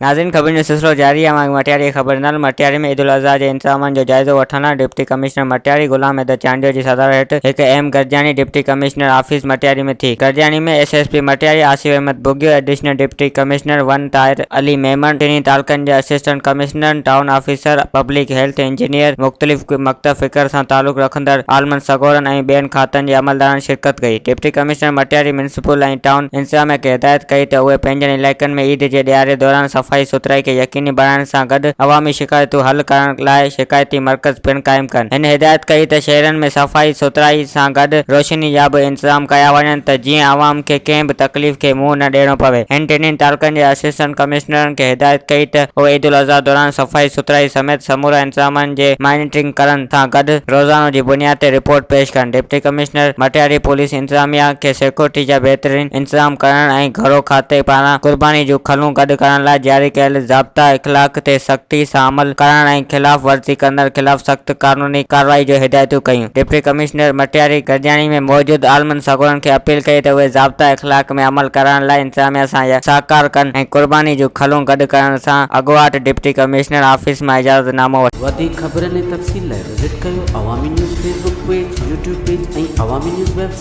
नाज़रीन, ख़बर जो सिलसिलो जारी है। मटियारी ख़बर नाल मटियारी में ईद उल अज़हा जे इंतज़ामनि जो जाइज़ो वठण डिप्टी कमिश्नर मटियारी गुलाम हैदर चांडियो जी सदारत हेठ एक एम गर्जानी डिप्टी कमिश्नर ऑफिस मटियारी में थी। गर्जानी में SSP Matiari Asif Ahmed Bugio, additional deputy commissioner 1 Tahir Ali Memon, टिनी तालुकनि जे assistant commissioner, town officer, public health engineer, मुख़्तलिफ़ मकतब फ़िक्र सां तालुक़ रखंदड़ आलमन सगोरन ऐं ॿियनि खातनि जे अमलदारनि शिरकत कई। डिप्टी कमिश्नर मटियारी म्यूनिसिपल ऐं टाउन इंतज़ामिया खे हिदायत कई त उहे पंहिंजनि इलाइक़नि में ईद जे ॾियारे दौरान सफ़ाई सुथराई खे यकीनी बणाइण सां गॾु अवामी शिकायतूं हल करण लाइ शिकायती मर्कज़ पिणु क़ाइमु कनि। हिन हिदायत कई त शहरनि में सफ़ाई सुथराई सां गॾु रोशनी जा बि इंतज़ाम कया वञनि त जीअं अवाम खे कंहिं बि तकलीफ़ खे मुंहुं न ॾियणो पवे। हिन टिन्ही तालुकनि जे असिस्टेंट कमिश्नरनि खे हिदायत कई त उहे ईद उल अज़हा दौरान सफ़ाई सुथराई समेत समूरा इंतज़ामनि जे मॉनिटरिंग करण सां गॾु रोज़ानो जी बुनियाद ते रिपोर्ट पेश कनि। डिप्टी कमिश्नर मटियारी पुलिस इंतज़ामिया खे सिक्योरिटी जा बहितरीन इंतज़ाम करण ऐं घरो खाते पारां क़ुर्बानी जूं खलूं गॾु करण लाइ जारी कयल ज़ाब्ता इख़लाक़ ते सख़्ती सां अमल करण ऐं ख़िलाफ़ वर्ज़ी कंदड़ ख़िलाफ़ सख़्त क़ानूनी कार्रवाई जो हिदायतूं कयूं। डिप्टी कमिश्नर मटियारी गर्जानी में मौजूदु आलमन सगोरन खे अपील कई त उहे ज़ाब्ता इख़लाक़ में अमल करण लाइ इंतज़ामिया सां साहकार कनि ऐं क़ुर्बानी जूं खलूं गॾु करण सां अॻुवाट डिप्टी कमिश्नर ऑफिस मां इजाज़तनामो वठो। वधीक ख़बरनि ऐं तफ़सील लाइ विज़िट कयो अवामी news Facebook page, YouTube page ऐं अवामी न्यूज़ वेबसाइट।